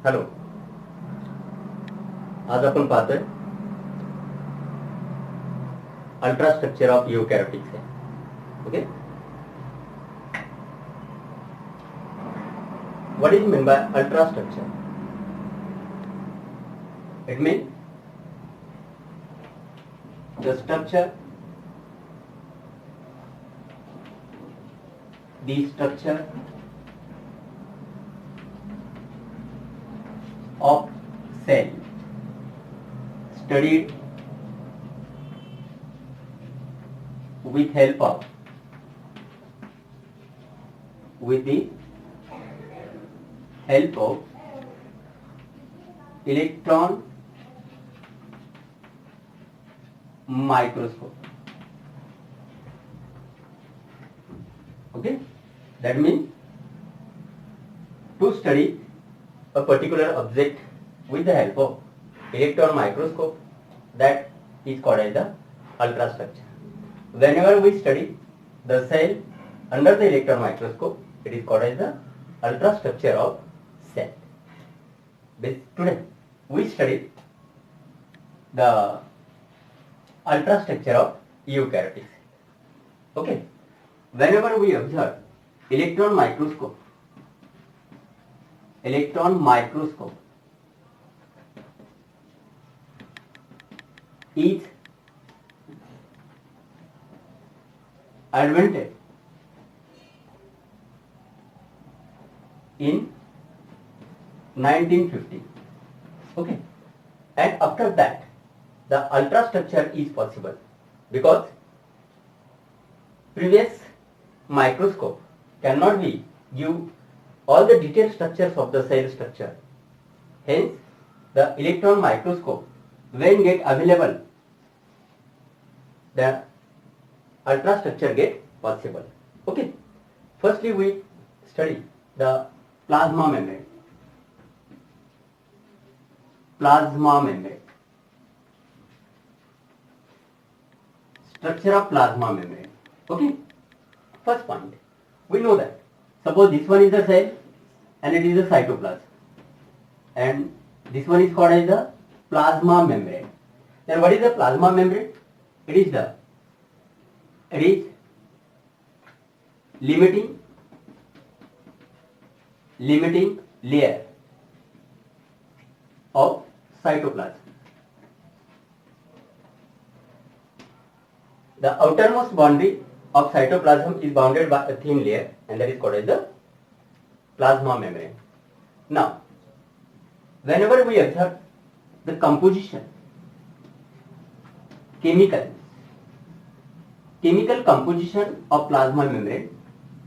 Hello, आज आपण पाहतोय अल्ट्रा स्ट्रक्चर ऑफ यूकॅरियोटिक्स आहे. Okay, what is meant by ultra structure? It means the structure of cell studied with the help of electron microscope. Okay, that means to study a particular object with the help of electron microscope, that is called as the ultrastructure. Whenever we study the cell under the electron microscope, it is called as the ultrastructure of cell. Today we study the ultrastructure of eukaryotes. Okay, whenever we observe electron microscope is invented in 1950. Okay, and after that the ultrastructure is possible because previous microscope cannot be give all the detailed structures of the cell structure. Hence the electron microscope, when get available, the ultrastructure get possible. Okay, firstly we study the plasma membrane. Structure of plasma membrane. Okay, first point, we know that suppose this one is the cell and it is the cytoplasm, and this one is called as the plasma membrane. Then what is the plasma membrane? It is limiting layer of cytoplasm. The outermost boundary of cytoplasm is bounded by a thin layer, and that is called as the plasma membrane. Now, whenever we observe the composition, chemical composition of plasma membrane,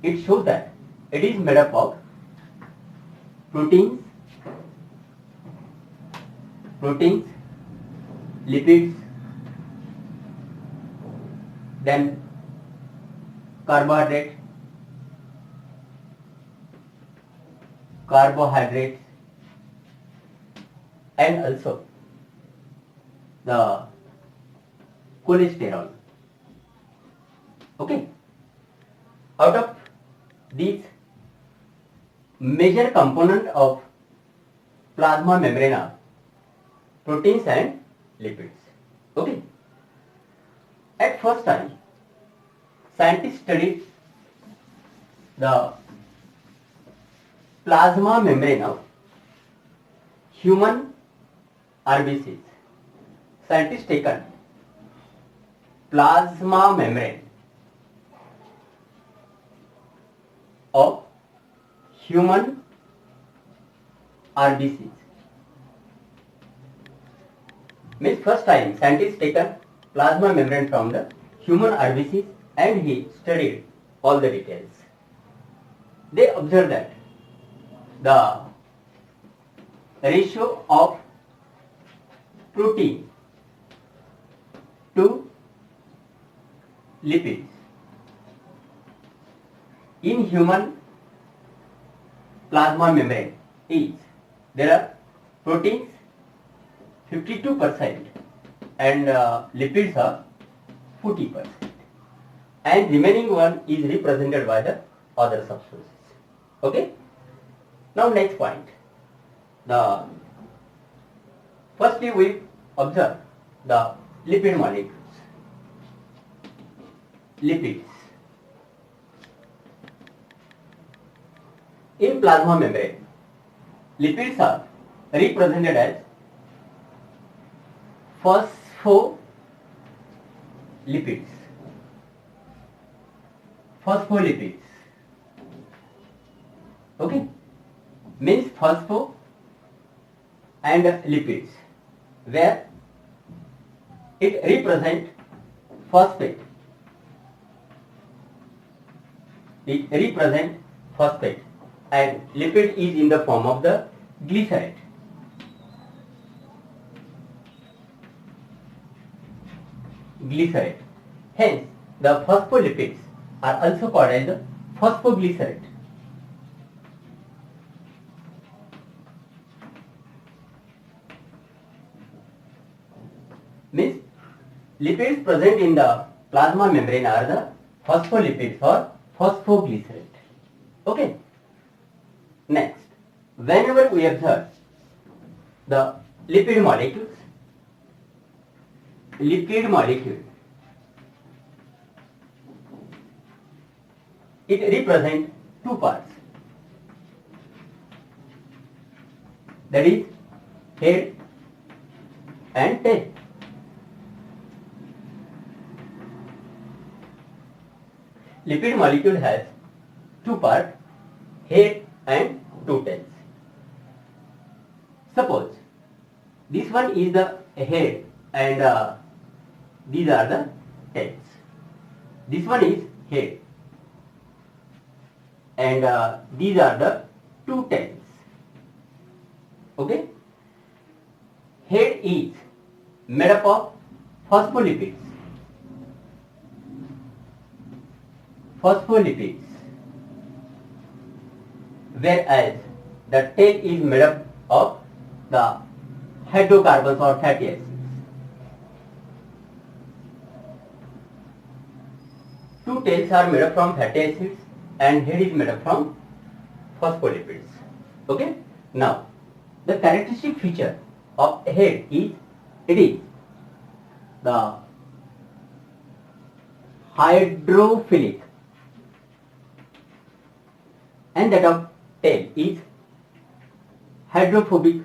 it shows that it is made up of proteins, lipids, then carbohydrates, and also the cholesterol. Okay, out of these major component of plasma membrane are proteins and lipids. Okay, at first time scientists studied the plasma membrane of human RBCs. Scientists taken plasma membrane of human RBCs. Means first time scientists taken plasma membrane from the human RBCs and he studied all the details. They observed that the ratio of protein to lipids in human plasma membrane is, there are proteins 52% and lipids are 40%, and remaining one is represented by the other substances. Okay, now next point, the firstly we observe the lipid molecules. Lipids. In plasma membrane, lipids are represented as phospholipids. Phospholipids. Okay, means phospho and lipids, where it represents phosphate. It represents phosphate, and lipid is in the form of the glycerate. Glycerate. Hence, the phospholipids are also called as the phosphoglycerate. Means lipids present in the plasma membrane are the phospholipids or phosphoglycerate. Okay. Next, whenever we observe the lipid molecule, it represents two parts, that is head and tail. Lipid molecule has two parts, head and two tails. Suppose this one is the head and these are the tails. This one is head and these are the two tails. Okay? Head is made up of phospholipids. Whereas the tail is made up of the hydrocarbons or fatty acids. Two tails are made up from fatty acids and head is made up from phospholipids. Okay? Now, the characteristic feature of head is, it is the hydrophilic, and that of tail is hydrophobic.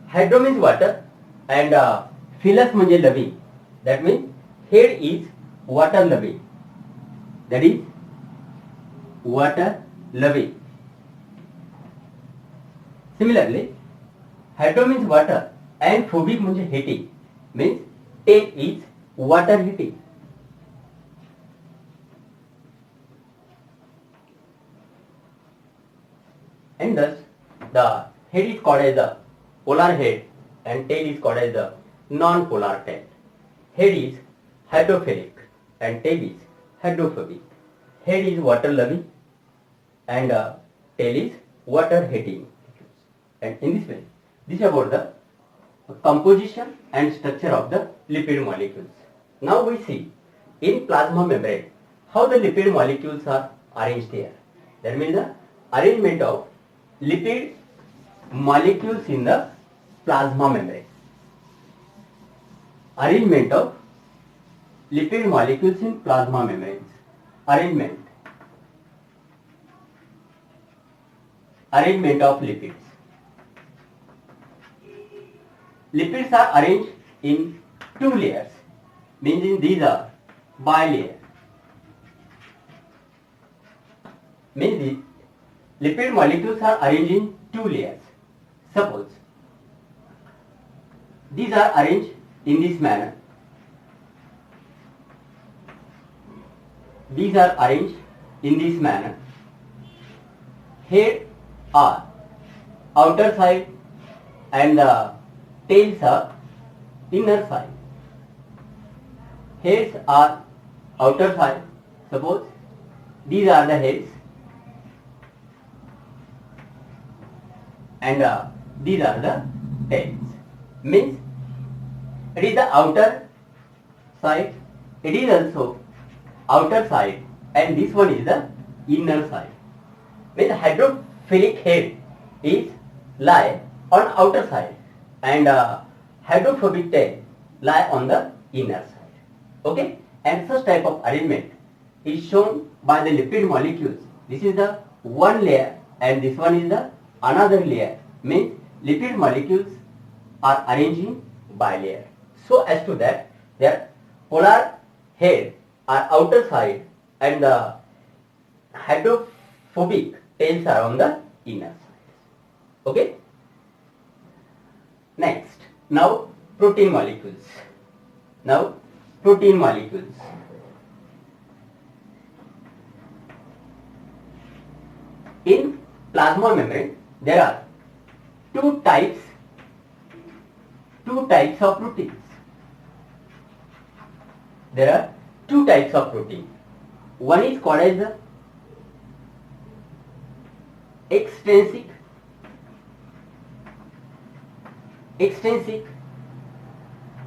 Hydro means water and philus म्हणजे loving. That means head is water loving. That is water loving. Similarly, hydro means water and phobic म्हणजे hating, means tail is water hating. And thus the head is called as the polar head and tail is called as the non-polar tail. Head is hydrophilic and tail is hydrophobic. Head is water loving and tail is water hating. And in this way, this is about the composition and structure of the lipid molecules. Now we see in plasma membrane how the lipid molecules are arranged here. That means the arrangement of lipid molecules in the plasma membrane. Arrangement of lipid molecules in plasma membranes. Arrangement of lipids. Lipids are arranged in two layers, meaning these are bilayer. Means the lipid molecules are arranged in two layers. Suppose these are arranged in this manner. These are arranged in this manner. Head are outer side and the tails are inner side. Heads are outer side. Suppose these are the heads and these are the tails. Means it is the outer side, it is also outer side, and this one is the inner side. Means hydrophilic head is lie on outer side and hydrophobic tail lie on the inner side. Okay, and such type of arrangement is shown by the lipid molecules. This is the one layer and this one is the another layer. Means lipid molecules are arranging by layer so as to that their polar head are outer side and the hydrophobic tails are on the inner side. Okay. Next, now protein molecules. Now protein molecules. In plasma membrane, there are two types of proteins. There are two types of protein. One is called as the extrinsic,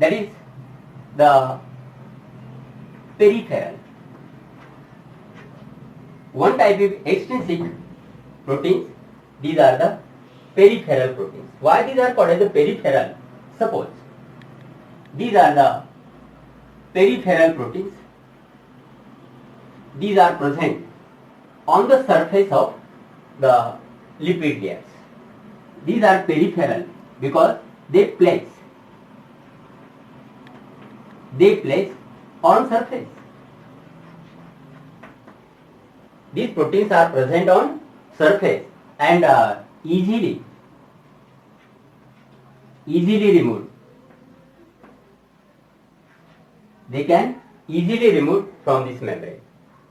that is the peripheral. One type is extrinsic proteins. These are the peripheral proteins. Why these are called as the peripheral? Suppose these are the peripheral proteins. These are present on the surface of the lipid layers. These are peripheral because they place on surface. These proteins are present on surface and easily removed. They can easily remove from this membrane.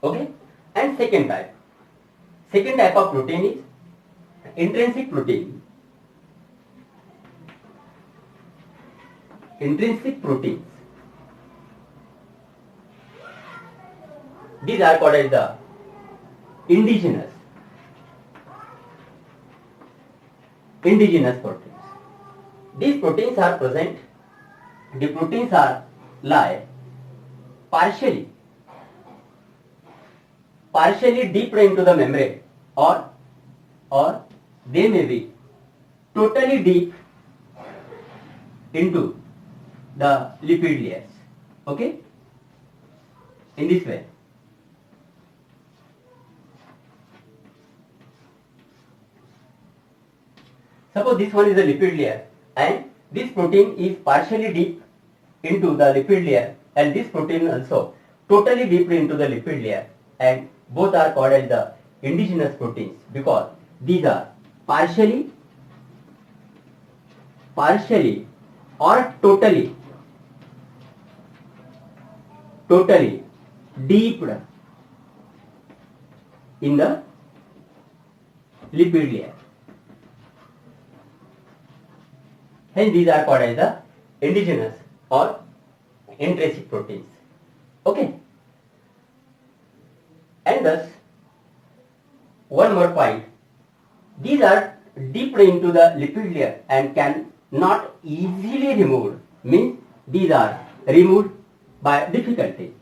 Okay. And second type of protein is intrinsic protein. Intrinsic proteins. These are called as the indigenous proteins. These proteins are present. The proteins are lie partially deeper into the membrane or they may be totally deep into the lipid layers. Okay, in this way. Suppose this one is a lipid layer and this protein is partially deep into the lipid layer and this protein also totally deep into the lipid layer, and both are called as the indigenous proteins because these are partially or totally deep in the lipid layer. Hence these are called as the indigenous or intrinsic proteins. Okay. And thus, one more point, these are deep into the lipid layer and can not easily removed, means these are removed by difficulty.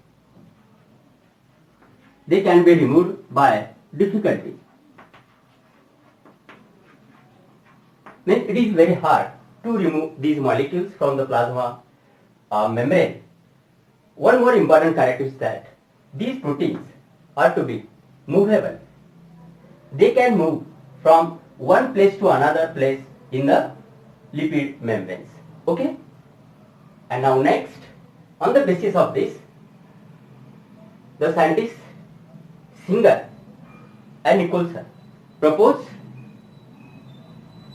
They can be removed by difficulty. Means it is very hard to remove these molecules from the plasma membrane. One more important characteristic is that these proteins are to be movable. They can move from one place to another place in the lipid membranes. Okay? And now next, on the basis of this, the scientists Singer and Nicholson proposed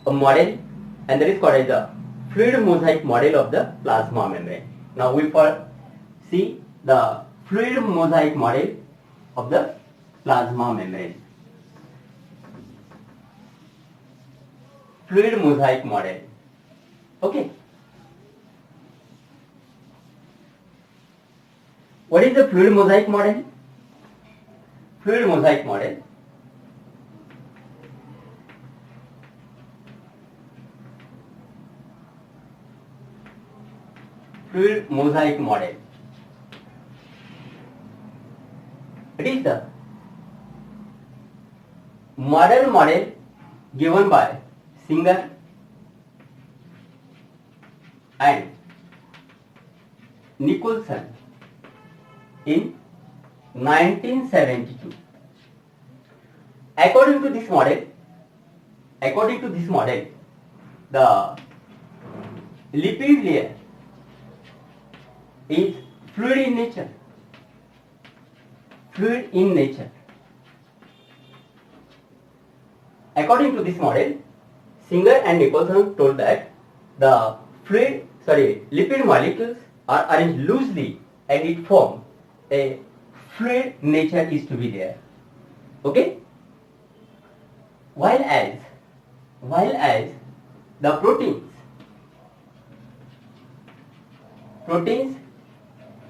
a model, and that is called as the fluid mosaic model of the plasma membrane. Now we see the fluid mosaic model of the plasma membrane. Fluid mosaic model. Okay. What is the fluid mosaic model? Fluid mosaic model. Fluid mosaic model. It is the modern model given by Singer and Nicholson in 1972. According to this model, the lipid layer is fluid in nature. According to this model, Singer and Nicholson told that the lipid molecules are arranged loosely and it forms a fluid nature is to be there. Okay? While as the proteins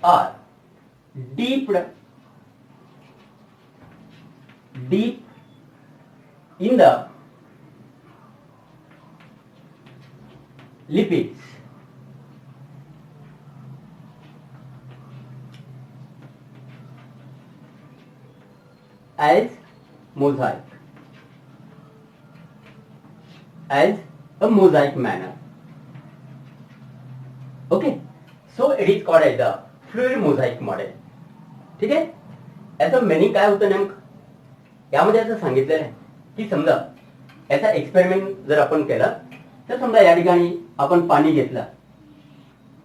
are deep in the lipids, as a mosaic manner. Okay, so it is called as the fluid mosaic model. ठीक आहे, याचं meaning काय होतं नेमकं यामध्ये असं सांगितलेलं आहे की समजा याचा एक्सपेरिमेंट जर आपण केला तर समजा या ठिकाणी आपण पाणी घेतलं,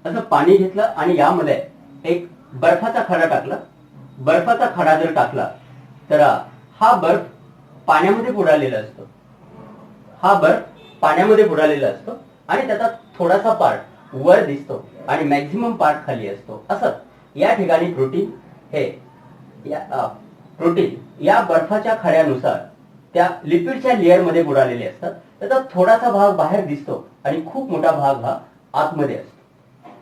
असं पाणी घेतलं आणि यामध्ये एक बर्फाचा खडा टाकला. बर्फाचा खडा जर टाकला तर हा बर्फ पाण्यामध्ये बुडालेला असतो. आणि त्याचा थोडासा पार्ट वर दिसतो आणि मॅक्झिमम पार्ट खाली असतो. असं या ठिकाणी प्रोटीन या बर्फाच्या खड्यानुसार त्या लिपिडच्या लेअर मध्ये बुडालेले असतात. त्याचा थोडासा भाग बाहेर दिसतो आणि खूप मोठा भाग हा आतमध्ये असतो.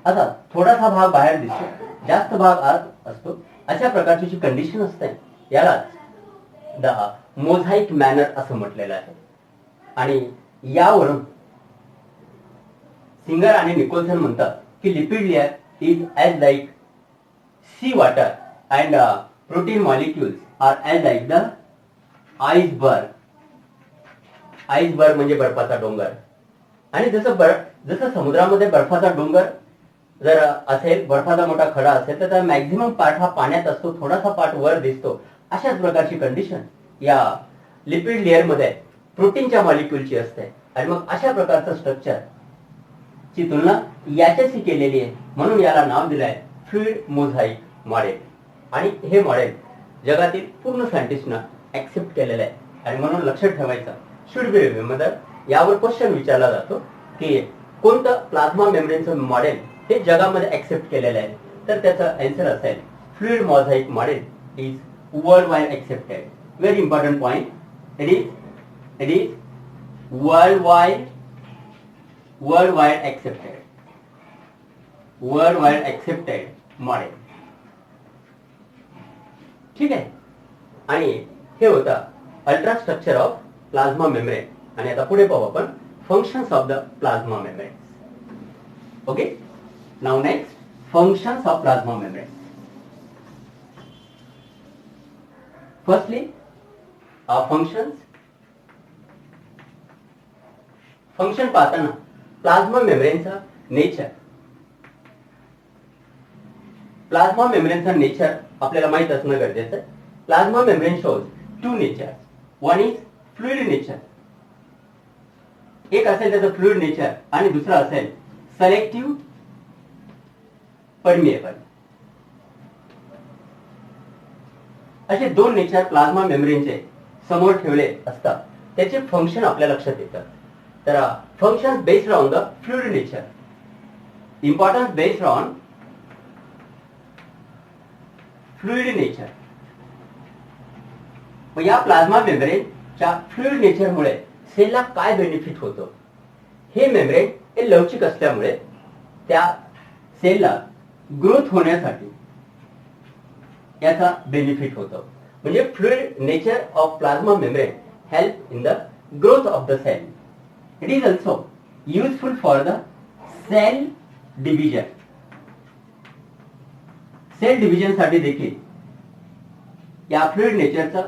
असा थोडासा भाग बाहेर दिसतो, जास्त भाग आत असतो. अशा प्रकारची जी कंडिशन असते याला द मोझाईक मॅनर असं म्हटलेलं आहे. आणि यावरून सिंगर आणि निकोलसन म्हणतात की lipid layer is as like sea water and protein molecules are as like the iceberg. Iceberg म्हणजे बर्फाचा डोंगर. आणि जसं समुद्रामध्ये बर्फाचा डोंगर जर असेल, बर्फाचा मोठा खडा असेल तर त्याचा मॅक्झिमम पार्ट हा पाण्यात असतो, थोडासा पार्ट वर दिसतो. अशाच प्रकारची कंडिशन या लिपिड लेअर मध्ये प्रोटीनच्या मॉलिक्युलची असते. आणि मग अशा प्रकारचं स्ट्रक्चर ची तुलना याच्याशी केलेली आहे, म्हणून याला नाव दिलंय फ्लुइड मोझाईक मॉडेल. आणि हे मॉडेल जगातील पूर्ण सायंटिस्टना ऍक्सेप्ट केलेलं आहे. आणि म्हणून लक्षात ठेवायचं, should be remember, Yavar question विचारला जातो की कोणतं प्लाझ्मा मेम्ब्रेनचं मॉडेल हे जगामध्ये ऍक्सेप्ट केलेलं आहे, तर त्याचं आन्सर असेल fluid mosaic model is world wide accepted. Very important point, it is world wide accepted model. ठीक आहे. आणि हे होतं ultra structure of plasma membrane. आणि आता पुढे पाहू आपण functions of the plasma membrane. Okay, now next functions of plasma membrane. Firstly function पाहताना प्लाझ्मा मेम्ब्रेनचा नेचर. प्लाझ्मा मेम्ब्रेनचा नेचर आपल्याला माहित असणं गरजेचं आहे. Plasma membrane shows two nature. One is fluid nature, एक असेल त्याचं फ्लुइड नेचर आणि दुसरा असेल सेलेक्टिव्ह परमिएबल. असे दोन नेचर प्लाझ्मा मेम्ब्रेनचे समोर ठेवले असतात. त्याचे फंक्शन आपल्या लक्षात येतात. तर function based on the fluid nature, importance based on fluid nature. मग या प्लाझ्मा मेम्ब्रेनच्या फ्लुइड नेचरमुळे सेलला काय बेनिफिट होतो? हे मेम्ब्रेन हे लवचिक असल्यामुळे त्या सेलला ग्रोथ होण्यासाठी याचा बेनिफिट होतो. म्हणजे fluid nature of plasma membrane help in the growth of the cell. It is also useful for the cell division. Cell division साठी देखील या फ्लुइड नेचरचा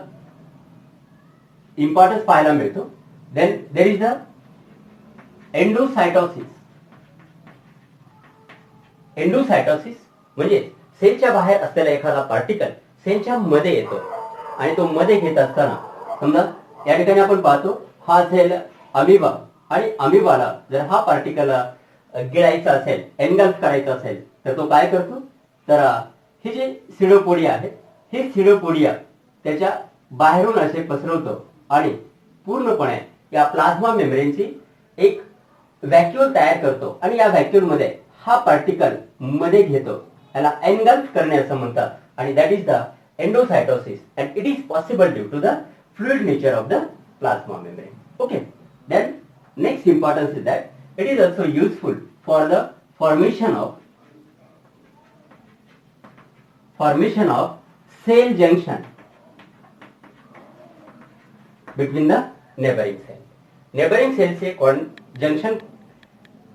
इम्पॉर्टन्स पाहायला मिळतो. Then there is the endocytosis. Endocytosis म्हणजे सेलच्या बाहेर असलेला एखादा पार्टिकल सेलच्या मध्ये येतो आणि तो मध्ये घेत असताना समजा या ठिकाणी आपण पाहतो हा सेल अमिबा आणि अमिबाला जर हा पार्टिकल गिळायचा असेल, एनगल्फ करायचा असेल तर तो काय करतो, तर हे जे सिडोपोडिया आहे हे सिडोपोडिया त्याच्या बाहेरून असे पसरवतो आणि पूर्णपणे या प्लाझ्मा मेम्ब्रेनची एक व्हॅक्यूल तयार करतो आणि या व्हॅक्यूल मध्ये हा पार्टिकल मध्ये घेतो. याला एनगल्फ करणे असं म्हणतात आणि that is the endocytosis and it is possible due to the fluid nature of the plasma membrane. Okay. Then next importance is that it is also useful for the formation of cell junction between the neighboring cell. Neighbouring cell से junction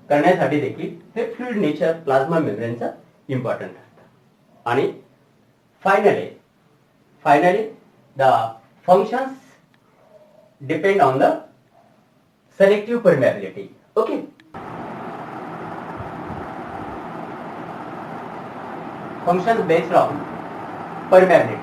करण्यासाठी देखील हे fluid nature plasma मेम्ब्रेनचा important असतं. आणि finally the functions depend on the selective permeability. Okay. Functions based on permeability.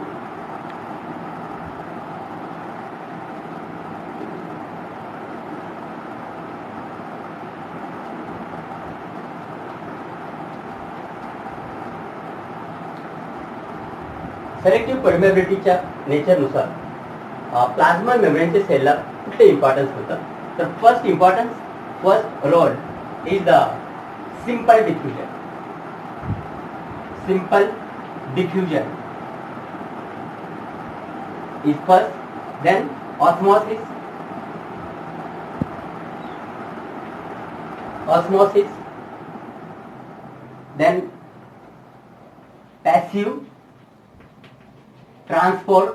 Selective परमिएबिलिटीच्या नेचरनुसार plasma मेम्ब्रेनचे सेलला कुठले इम्पॉर्टन्स होतं, तर first role is the simple diffusion. Simple diffusion is first, then osmosis, then passive transport,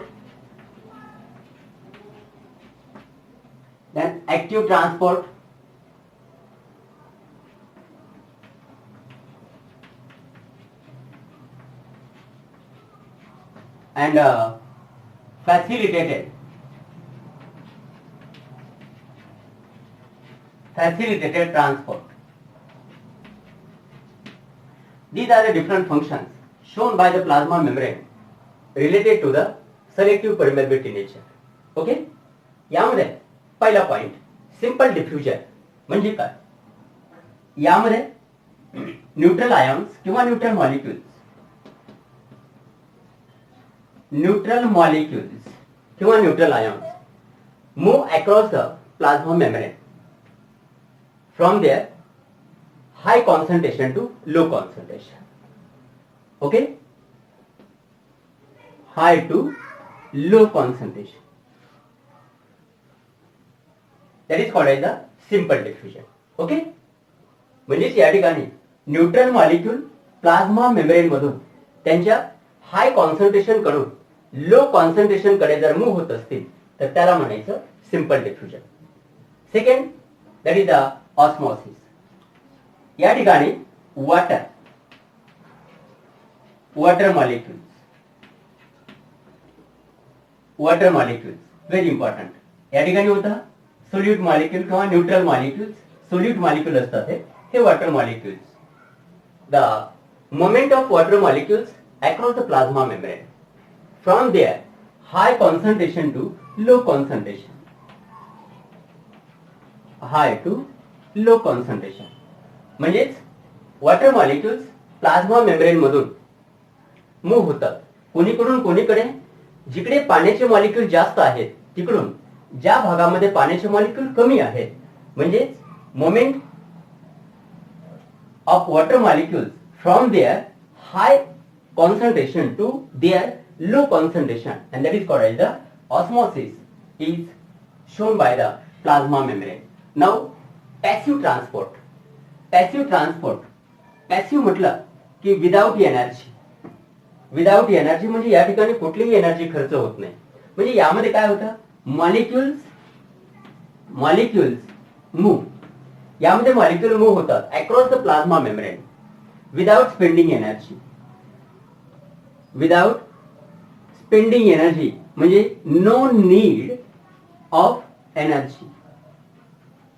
then active transport, and facilitated transport. These are the different functions shown by the plasma membrane related to the selective permeability nature. Okay. यामध्ये पहिला point simple diffusion म्हणजे काय, यामध्ये neutral ions किंवा neutral molecules किंवा neutral ions move across the plasma membrane from their high concentration to low concentration. Okay? High to low concentration. That is called as the simple diffusion. Okay? म्हणजे या ठिकाणी neutral molecule plasma membrane मधून त्यांच्या हाय concentration कडून लो concentration कडे जर move होत असतील तर त्याला म्हणायचं simple diffusion. Second that is the osmosis. या ठिकाणी वॉटर मॉलिक्युल्स व्हेरी इम्पॉर्टंट. या ठिकाणी होता सोल्यूट मॉलिक्यूल किंवा न्यूट्रल मॉलिक्युल्स. सोल्यूट मॉलिक्यूल असतात हे water molecules. The moment of water molecules across the plasma membrane from their high concentration to low concentration. म्हणजेच water molecules plasma membrane मधून move होतात कोणीकडून कोणीकडे. जिकडे पाण्याचे मॉलिक्यूल जास्त आहेत तिकडून ज्या भागामध्ये पाण्याचे मॉलिक्यूल कमी आहेत, म्हणजेच moment of water molecules from their high concentration to their low concentration, and that is called as the osmosis is shown by the plasma membrane. Now passive transport म्हटलं की विदाउट एनर्जी म्हणजे या ठिकाणी कुठलीही energy खर्च होत नाही. म्हणजे यामध्ये काय होतं, मॉलिक्युल्स मूव्ह, यामध्ये मॉलिक्यूल मूव्ह होतात across the plasma membrane without spending energy म्हणजे no need of energy.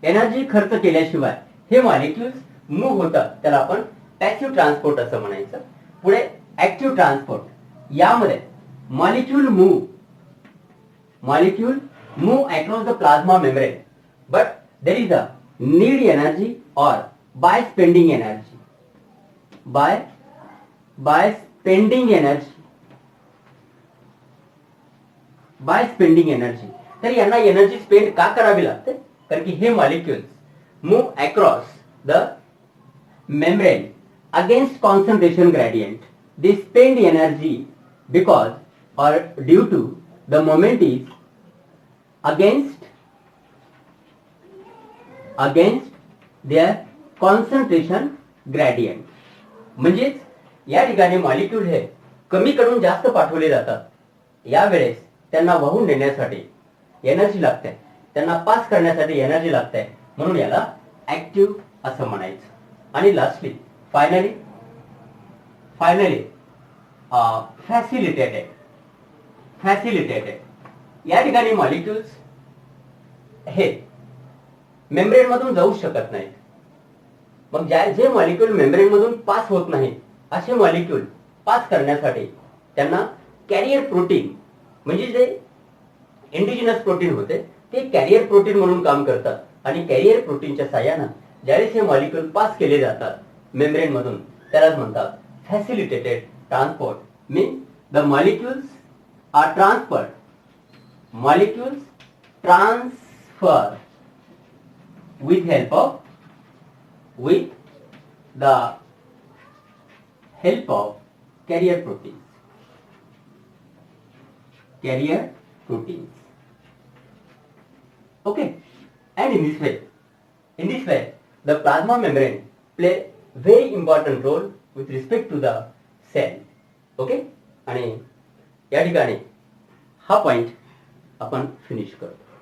Energy खर्च केल्याशिवाय हे मॉलिक्युल्स मूव्ह होतात, त्याला आपण पॅसिव्ह ट्रान्सपोर्ट असं म्हणायचं. पुढे ऍक्टिव्ह ट्रान्सपोर्ट. यामध्ये molecule move across the plasma membrane, but there is a need energy और by spending energy. By spending energy. तर यांना एनर्जी स्पेंड का करावी लागते? कारण की हे molecules move across the membrane against concentration gradient. They spend energy because or due to the moment is against their concentration gradient. म्हणजेच या ठिकाणी मॉलिक्यूल हे कमी कडून जास्त पाठवले जातात. यावेळेस त्यांना वाहून नेण्यासाठी एनर्जी लागते, त्यांना पास करण्यासाठी एनर्जी लागते, म्हणून याला ऍक्टिव्ह असं म्हणायचं. आणि लास्टली फायनली फॅसिलिटेटेड. या ठिकाणी मॉलिक्युल्स हे मेम्ब्रेन मधून जाऊ शकत नाहीत. मग जे मॉलिक्यूल मेम्ब्रेन मधून पास होत नाहीत असे मॉलिक्यूल पास करण्यासाठी त्यांना कॅरियर प्रोटीन, म्हणजे जे इंडिजिनस प्रोटीन होते ते कॅरियर प्रोटीन म्हणून काम करतात. आणि कॅरियर प्रोटीनच्या साह्यानं ज्यावेळेस हे मॉलिक्यूल पास केले जातात मेम्ब्रेन मधून, त्यालाच म्हणतात facilitated transport. Mean the molecules are transfer with the help of carrier proteins. Okay, and in this way the plasma membrane play very important role with respect to the cell. Okay, आणि या ठिकाणी हा point आपण finish करतो.